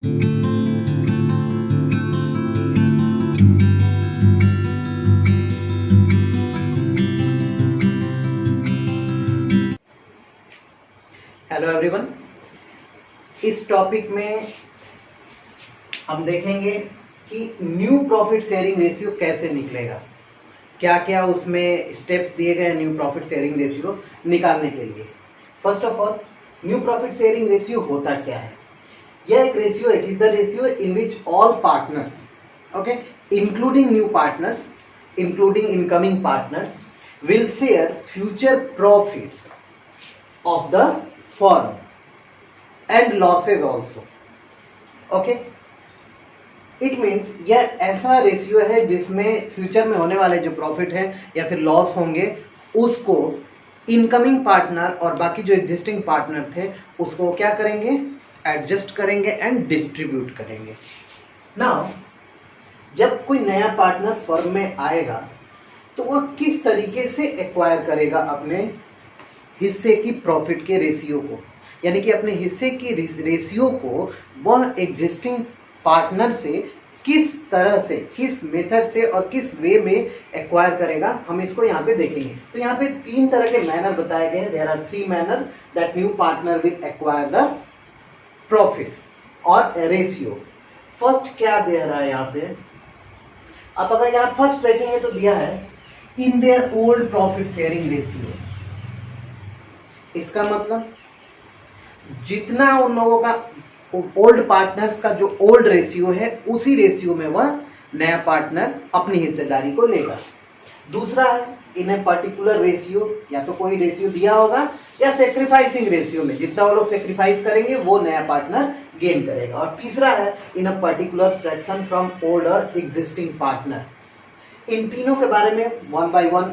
Hello everyone, इस topic में हम देखेंगे कि न्यू प्रॉफिट शेयरिंग रेशियो कैसे निकलेगा, क्या क्या उसमें स्टेप्स दिए गए हैं न्यू प्रॉफिट शेयरिंग रेशियो निकालने के लिए। First of all, new profit sharing ratio होता क्या है? यह एक ratio, it is the ratio in which all partners, okay, including new partners, including incoming partners, will share future profits of the firm and losses also. Okay, it means यह ऐसा ratio है जिसमें future में होने वाले जो profit है या फिर लॉस होंगे उसको इनकमिंग पार्टनर और बाकी जो एग्जिस्टिंग पार्टनर थे उसको क्या करेंगे, एडजस्ट करेंगे एंड डिस्ट्रीब्यूट करेंगे। नाउ जब कोई नया पार्टनर फर्म में आएगा तो वह किस तरीके से एक्वायर करेगा अपने हिस्से की प्रॉफिट के रेशियो को, यानी कि अपने हिस्से की रेशियो को वह एग्जिस्टिंग पार्टनर से किस तरह से, किस मेथड से और किस वे में एक्वायर करेगा, हम इसको यहाँ पे देखेंगे। तो यहाँ पे 3 तरह के मैनर बताए गए हैं। There are 3 manner that new partner will acquire the profit और रेशियो। फर्स्ट क्या दे रहा है यहाँ पे, आप अगर यहाँ फर्स्ट देखेंगे तो दिया है इन their old profit sharing ratio. इसका मतलब जितना उन लोगों का ओल्ड पार्टनर्स का जो ओल्ड रेशियो है उसी रेशियो में वह नया पार्टनर अपनी हिस्सेदारी को लेगा। दूसरा है इन ए पर्टिकुलर रेशियो, या तो कोई रेशियो दिया होगा या सेक्रीफाइसिंग रेशियो में जितना वो लोग सेक्रीफाइस करेंगे वो नया पार्टनर गेन करेगा। और तीसरा है in a particular fraction from old और एग्जिस्टिंग पार्टनर। इन तीनों के बारे में 1 by 1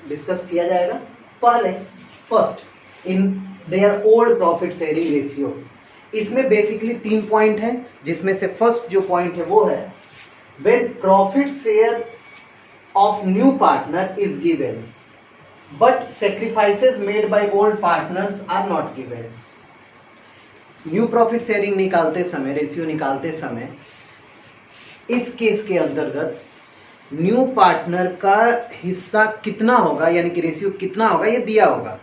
डिस्कस किया जाएगा। पहले first in their old profit sharing ratio, इसमें बेसिकली 3 पॉइंट है, जिसमें से फर्स्ट जो पॉइंट है वो है when profit share of new partner is given but sacrifices made by old partners are not given. New profit sharing निकालते समय, रेशियो निकालते समय इस केस के अंतर्गत न्यू पार्टनर का हिस्सा कितना होगा, यानी कि रेशियो कितना होगा ये दिया होगा,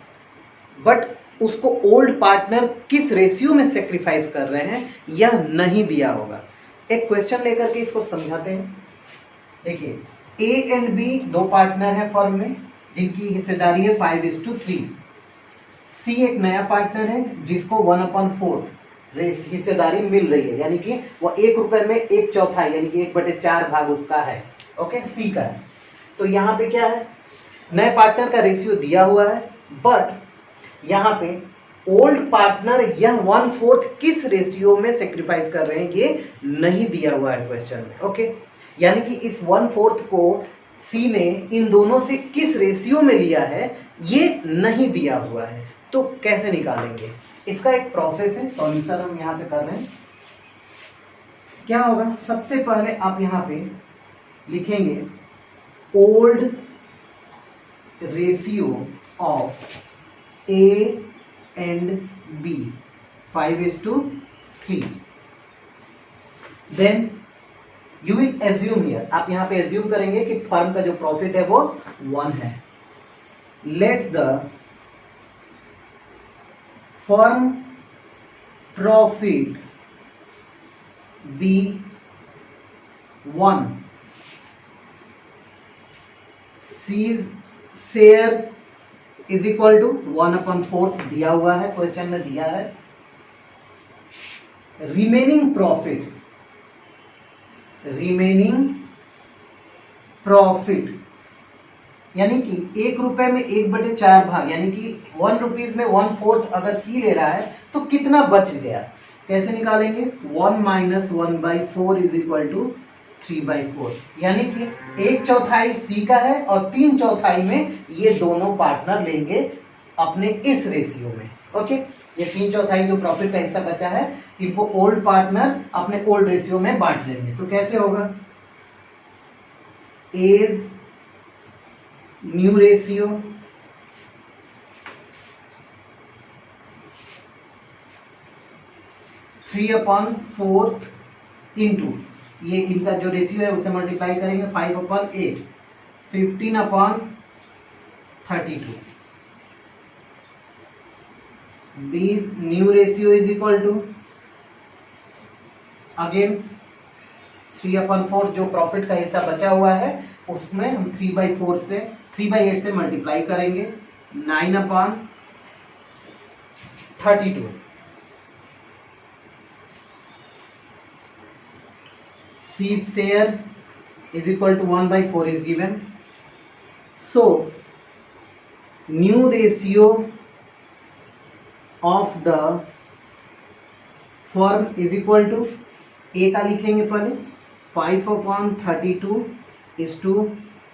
बट उसको ओल्ड पार्टनर किस रेशियो में सेक्रीफाइस कर रहे हैं यह नहीं दिया होगा। एक क्वेश्चन लेकर के इसको समझाते हैं। देखिए, ए एंड बी 2 पार्टनर है फर्म में जिनकी हिस्सेदारी है 5:3। सी एक नया पार्टनर है जिसको 1/4 हिस्सेदारी मिल रही है, यानी कि वो 1 रुपए में 1/4 यानी कि 1/4 भाग उसका है। ओके, सी का है। तो यहाँ पे क्या है, नए पार्टनर का रेशियो दिया हुआ है, बट यहाँ पे ओल्ड पार्टनर यह 1/4 किस रेशियो में सेक्रीफाइस कर रहे हैं ये नहीं दिया हुआ है क्वेश्चन में। ओके, यानी कि इस 1/4 को सी ने इन दोनों से किस रेशियो में लिया है ये नहीं दिया हुआ है। तो कैसे निकालेंगे, इसका एक प्रोसेस है, सॉल्यूशन हम यहाँ पे कर रहे हैं। क्या होगा, सबसे पहले आप यहाँ पे लिखेंगे old ratio of A and B 5:3। Then you will assume here, आप यहाँ पे assume करेंगे कि फर्म का जो प्रॉफिट है वो 1 है। Let the firm profit be 1, C's share is equal to 1/4 दिया हुआ है, क्वेश्चन में दिया है। रिमेनिंग प्रॉफिट यानी कि 1 रुपए में 1/4 भाग, यानी कि 1 रुपीज में 1/4 अगर सी ले रहा है तो कितना बच गया, कैसे निकालेंगे, 1 - 1/4 इज इक्वल टू 3/4, यानी कि 1/4 सी का है और 3/4 में ये दोनों पार्टनर लेंगे अपने इस रेशियो में। ओके, ये 3/4 जो प्रॉफिट का हिस्सा बचा है इनको ओल्ड पार्टनर अपने ओल्ड रेशियो में बांट लेंगे। तो कैसे होगा, एज न्यू रेशियो 3/4 इंटू ये इनका जो रेशियो है उसे मल्टीप्लाई करेंगे 5/8, 15/32। B's new ratio is equal to again 3/4 जो प्रॉफिट का हिस्सा बचा हुआ है उसमें हम 3/8 से मल्टीप्लाई करेंगे 9/32। C share is equal to 1/4 is given. So new ratio of the firm is equal to A का लिखेंगे पहले 5/32 is to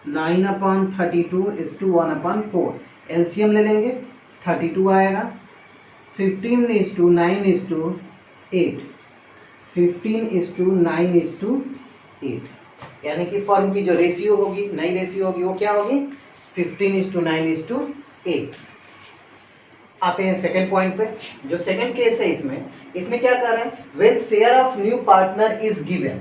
9/32 is to 1/4। LCM ले लेंगे 32 आएगा, 15 is to 9 is to 8, 15 is to 9 is to 8, यानी कि firm की जो रेशियो होगी, नई रेशियो होगी वो क्या होगी 15 is to 9 is to 8। आते हैं सेकंड पॉइंट पे। जो सेकंड केस है इसमें क्या कर रहे हैं, when share of new partner is given,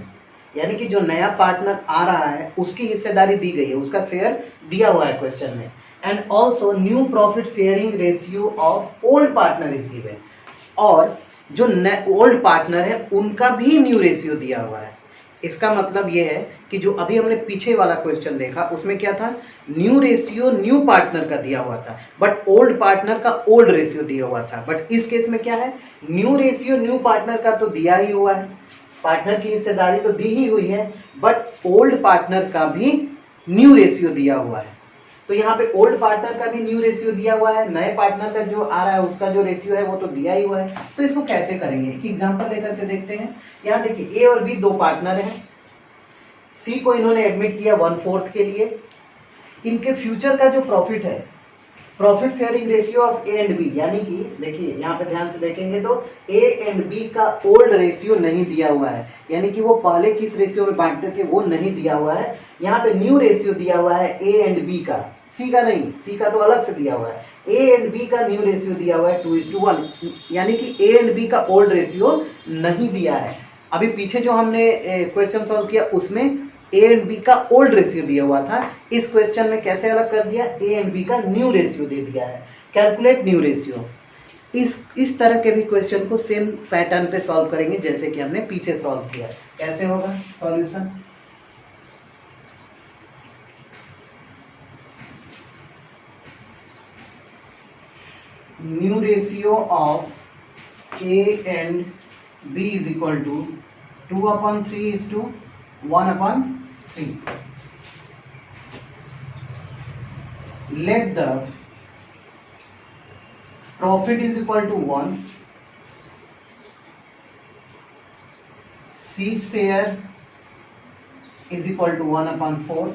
यानी कि जो नया पार्टनर आ रहा है उसकी हिस्सेदारी दी गई है, उसका शेयर दिया हुआ है क्वेश्चन में। And also new profit sharing ratio of old partner is given, और जो ओल्ड पार्टनर है उनका भी न्यू रेशियो दिया हुआ है। इसका मतलब ये है कि जो अभी हमने पीछे वाला क्वेश्चन देखा उसमें क्या था, न्यू रेशियो न्यू पार्टनर का दिया हुआ था बट ओल्ड पार्टनर का ओल्ड रेशियो दिया हुआ था। बट इस केस में क्या है, न्यू रेशियो न्यू पार्टनर का तो दिया ही हुआ है, पार्टनर की हिस्सेदारी तो दी ही हुई है, बट ओल्ड पार्टनर का भी न्यू रेशियो दिया हुआ है। तो यहाँ पे ओल्ड पार्टनर का भी न्यू रेशियो दिया हुआ है, नए पार्टनर का जो आ रहा है उसका जो रेशियो है वो तो दिया ही हुआ है। तो इसको कैसे करेंगे, एक एग्जांपल लेकर के देखते हैं। यहाँ देखिए ए और बी दो पार्टनर हैं, सी को इन्होंने एडमिट किया 1/4 के लिए। इनके फ्यूचर का जो प्रॉफिट है, profit sharing ratio of A and B, यानी कि देखिए यहाँ पे ध्यान से देखेंगे तो ए एंड बी का ओल्ड रेशियो नहीं दिया हुआ है, यानी कि वो पहले किस रेशियो में बांटते थे वो नहीं दिया हुआ है। यहाँ पे न्यू रेशियो दिया हुआ है ए एंड बी का, सी का नहीं, सी का तो अलग से दिया हुआ है। ए एंड बी का न्यू रेशियो दिया हुआ है 2:1, यानी कि ए एंड बी का ओल्ड रेशियो नहीं दिया है। अभी पीछे जो हमने क्वेश्चन सॉल्व किया उसमें ए एंड बी का ओल्ड रेशियो दिया हुआ था, इस क्वेश्चन में कैसे अलग कर दिया, ए एंड बी का न्यू रेशियो दे दिया है। कैलकुलेट न्यू रेशियो, इस तरह के भी क्वेश्चन को सेम पैटर्न पे सॉल्व करेंगे जैसे कि हमने पीछे सॉल्व किया। कैसे होगा solution, new ratio of A and B is equal to 2/3 is to 1/3। Let the profit is equal to 1, C share is equal to 1/4।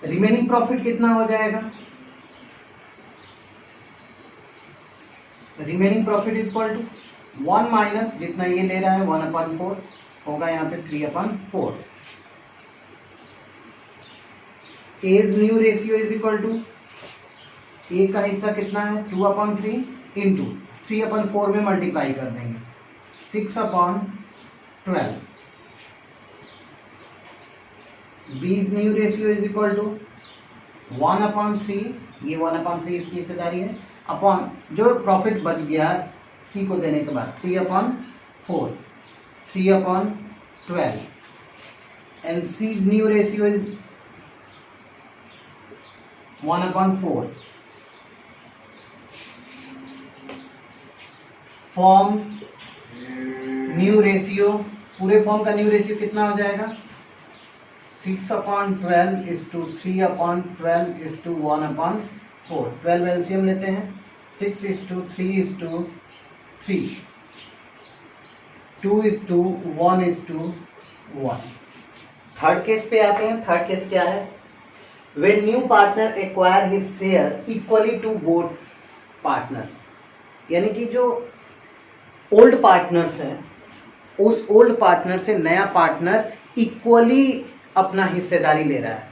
Remaining profit कितना हो जाएगा, remaining profit is equal to 1 minus जितना ये ले रहा है 1/4 होगा यहाँ पे 3/4। As new ratio is equal to A का हिस्सा कितना है 2/3 इंटू 3/4 में मल्टीप्लाई कर देंगे 6/12। B's new ratio is equal to 1/3, ये 1/3 इसकी हिस्सेदारी है, अपॉन जो प्रॉफिट बच गया सी को देने के बाद 3/4, 3/12 and C new ratio is 1/4। Form new ratio, पूरे फॉर्म का न्यू रेशियो कितना हो जाएगा 6/12 is to 3/12 is to 1/4। 12 LCM लेते हैं, 6 is to 3 is to 3, 2 is to 1 is to 1। Third case पे आते हैं। थर्ड केस क्या है, when new partner acquire his share equally to both partners, यानी कि जो ओल्ड पार्टनर्स हैं उस ओल्ड पार्टनर से नया पार्टनर इक्वली अपना हिस्सेदारी ले रहा है।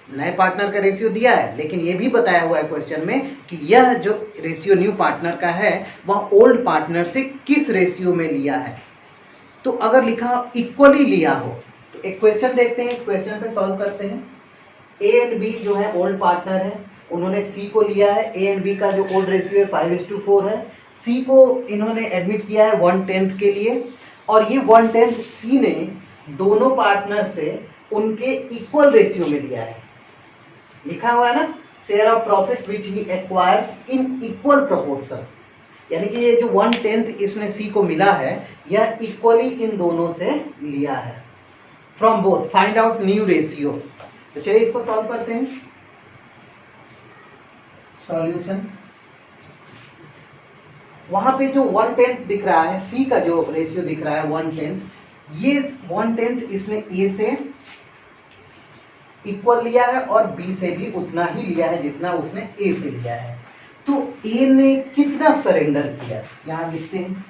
नए पार्टनर का रेशियो दिया है, लेकिन ये भी बताया हुआ है क्वेश्चन में कि यह जो रेशियो न्यू पार्टनर का है वह ओल्ड पार्टनर से किस रेशियो में लिया है। तो अगर लिखा इक्वली लिया हो तो एक क्वेश्चन देखते हैं, इस क्वेश्चन पे सॉल्व करते हैं। ए एंड बी जो है ओल्ड पार्टनर है, उन्होंने सी को लिया है। ए एंड बी का जो ओल्ड रेशियो है 5:4 है। सी को इन्होंने एडमिट किया है 1/10 के लिए, और ये 1/10 सी ने दोनों पार्टनर से उनके इक्वल रेशियो में लिया है। लिखा हुआ है ना, share of profits which he acquires in equal proportion, यानी कि ये जो 1/10 इसने सी को मिला है यह इक्वली इन दोनों से लिया है। From both find out new ratio. तो चलिए इसको सॉल्व करते हैं। सॉल्यूशन, वहां पे जो 1/10 दिख रहा है, सी का जो रेशियो दिख रहा है 1/10, ये 1/10 इसने ए से इक्वल लिया है और बी से भी उतना ही लिया है जितना उसने ए से लिया है। तो ए ने कितना सरेंडर किया, यहां लिखते हैं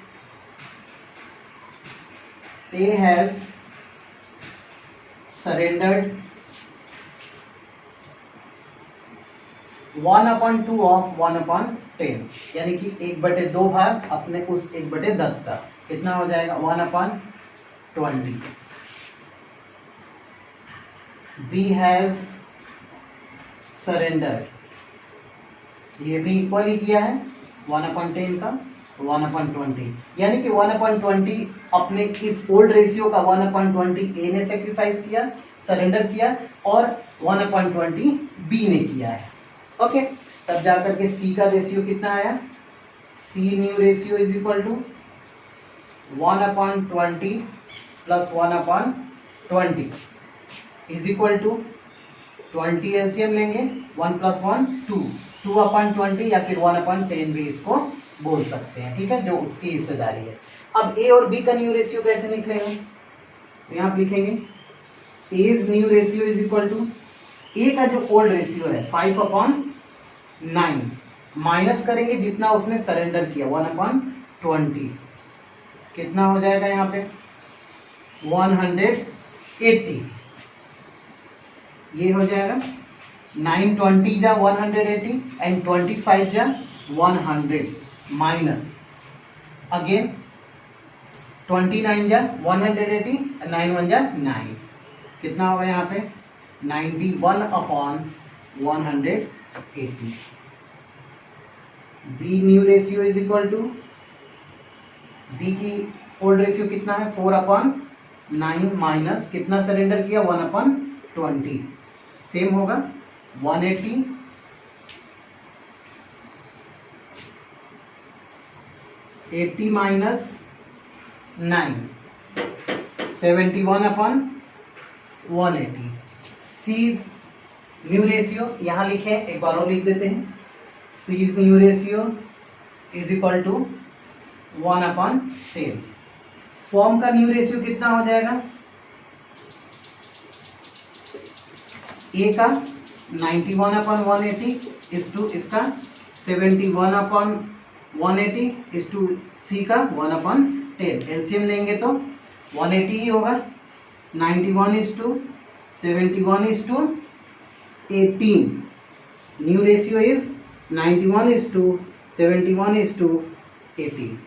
ए हैज सरेंडर्ड 1/2 ऑफ 1/10, यानी कि 1/2 भाग अपने उस 1/10 का कितना हो जाएगा 1/20। बी हैज सरेंडर, ये भी इक्वल ही किया है 1/10 का 1/20, यानी कि 1/20 अपने इस ओल्ड रेशियो का 1/20 ए ने सेक्रीफाइस किया, सरेंडर किया, और 1/20 बी ने किया है। ओके, तब जाकर के सी का रेशियो कितना आया, C new ratio is equal to 1/20 plus 1/20 is equal to 20 LCM लेंगे, 1 + 1 2, 2/20 या फिर 1/10 भी इसको बोल सकते हैं, ठीक है, जो उसकी हिस्सेदारी है। अब ए और बी का न्यू रेशियो कैसे निकलेगा, तो यहाँ पे लिखेंगे as new ratio is equal to A का जो ओल्ड रेशियो है 5/9 माइनस करेंगे जितना उसने सरेंडर किया 1/20, कितना हो जाएगा यहाँ पे 180, ये हो जाएगा 920 जा 180 एंड 25 जा 100 माइनस अगेन 29 जा 180 and 9 1 जा 9, कितना होगा यहाँ पे 91/180। B new ratio is equal to, B की ओल्ड रेशियो कितना है 4/9 माइनस कितना सरेंडर किया 1/20, सेम होगा 180 80 माइनस 9 71/180। सीज न्यू रेशियो यहाँ लिखे, एक बार और लिख देते हैं, C's new ratio is equal to 1/10। Form का न्यू रेशियो कितना हो जाएगा, ए का 91/180 इज टू इसका 71/180 इज टू सी का 1/10। एलसीएम लेंगे तो 180 ही होगा, 91 is to 71 is to 18। New ratio is 91 is to 71 is to 18।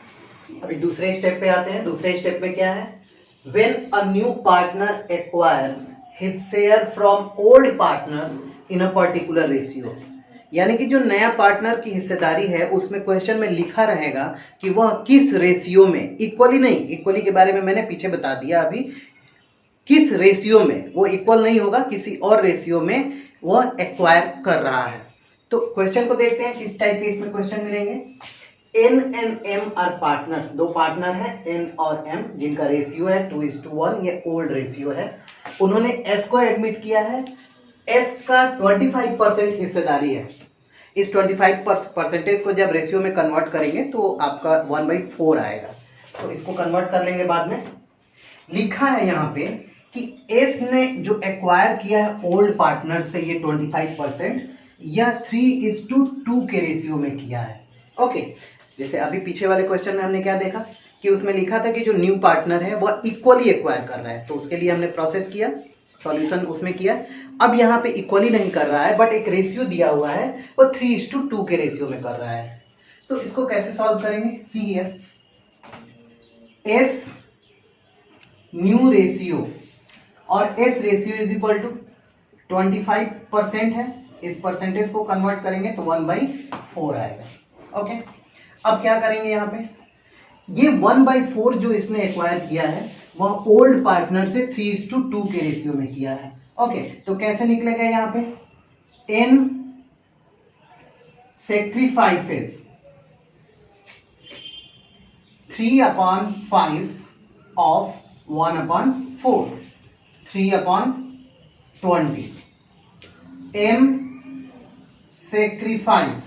अभी दूसरे स्टेप पे आते हैं। दूसरे स्टेप में क्या है, when a new partner acquires his share from old partners in a particular ratio, यानी कि जो नया पार्टनर की हिस्सेदारी है उसमें क्वेश्चन में लिखा रहेगा कि वह किस रेशियो में, इक्वली नहीं, इक्वली के बारे में मैंने पीछे बता दिया, अभी किस रेशियो में वो इक्वल नहीं होगा, किसी और रेशियो में वह एक्वायर कर रहा है। तो क्वेश्चन को देखते हैं किस टाइप के इसमें क्वेश्चन मिलेंगे। N and M are partners, दो पार्टनर हैं N और M जिनका रेशियो है 2:1, ये ओल्ड रेशियो है। उन्होंने S को एडमिट किया है, S का 25% हिस्सेदारी है। इस 25% को जब रेशियो में कन्वर्ट करेंगे तो आपका 1/4 आएगा, तो इसको कन्वर्ट कर लेंगे बाद में। लिखा है यहाँ पे कि S ने जो एक्वायर किया है ओल्ड पार्टनर से ये 25%, यह 3:2 के रेशियो में किया है। ओके, जैसे अभी पीछे वाले क्वेश्चन में हमने क्या देखा कि उसमें लिखा था कि जो न्यू पार्टनर है वह इक्वली एक्वायर कर रहा है, तो उसके लिए हमने प्रोसेस किया। सॉल्यूशन उसमें किया। अब यहाँ पे इक्वली नहीं कर रहा है, बट एक रेशियो दिया हुआ है वो 3:2 के रेशियो में कर रहा है। तो इसको कैसे सॉल्व करेंगे? See here, S new ratio और S ratio is equal to 25% है, इस परसेंटेज को कन्वर्ट करेंगे तो 1/4 आएगा। ओके, अब क्या करेंगे यहाँ पे, ये 1/4 जो इसने एक्वायर किया है वह ओल्ड पार्टनर से 3:2 के रेशियो में किया है। ओके, तो कैसे निकलेगा यहाँ पे, n sacrifices 3/5 of 1/4, 3/20, m sacrifice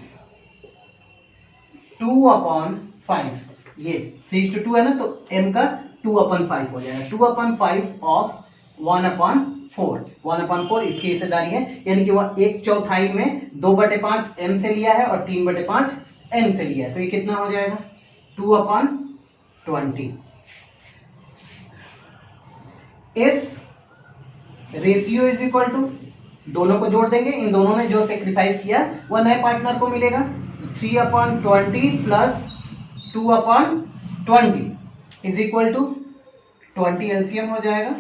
2/5, ये 3:2 है ना, तो m का 2/5 हो जाएगा, 2/5 ऑफ 1/4, 1/4 इसकी हिस्सेदारी है, यानी कि वह 1/4 में 2/5 m से लिया है और 3/5 n से लिया है, तो ये कितना हो जाएगा 2/20। इस रेशियो इज इक्वल टू, दोनों को जोड़ देंगे, इन दोनों ने जो सेक्रीफाइस किया वह नए पार्टनर को मिलेगा, 3/20 plus 2/20 is equal to 20 LCM हो जाएगा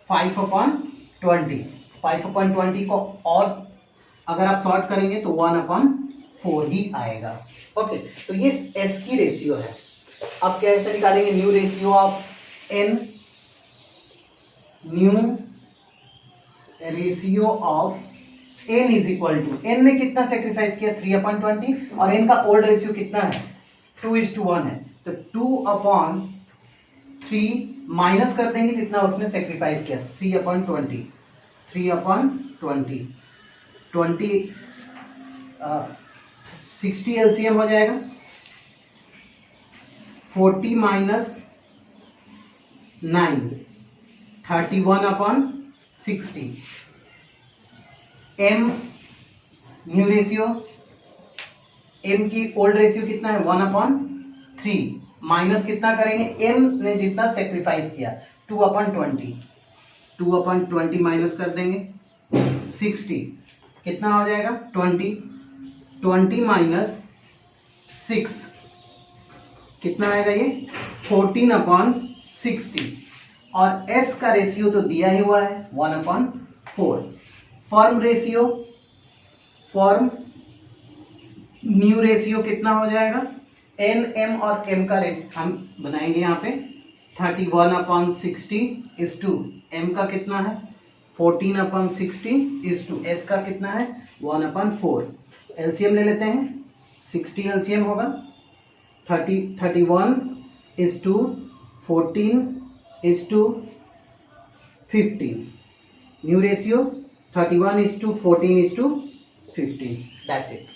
5/20, 5/20 को और अगर आप सॉर्ट करेंगे तो 1/4 ही आएगा। ओके, तो ये एस की रेशियो है। अब कैसे निकालेंगे, new ratio of N, new ratio of N is equal to, N ने कितना सेक्रीफाइस किया 3/20 और एन का ओल्ड रेशियो कितना है 2:1 है, तो 2/3 माइनस कर देंगे जितना उसने सेक्रीफाइस किया 3/20, 3/20 60 एलसीएम हो जाएगा, 40 minus 9 31/60, m new ratio, m की ओल्ड रेशियो कितना है 1/3 माइनस कितना करेंगे, m ने जितना सेक्रीफाइस किया 2/20, 2/20 माइनस कर देंगे 60 कितना हो जाएगा 20 माइनस 6 कितना आएगा ये 14/60 और s का रेशियो तो दिया ही हुआ है 1/4। Form ratio, form new ratio कितना हो जाएगा, n m और m का रेट हम बनाएंगे यहाँ पे 31/60 इज टू m का कितना है 14/60 इज टू s का कितना है 1/4। एलसीएम ले लेते हैं, 60 एलसीएम होगा, 31 is to 14 is to 15, new ratio 31 is to 14 is to 15, that's it।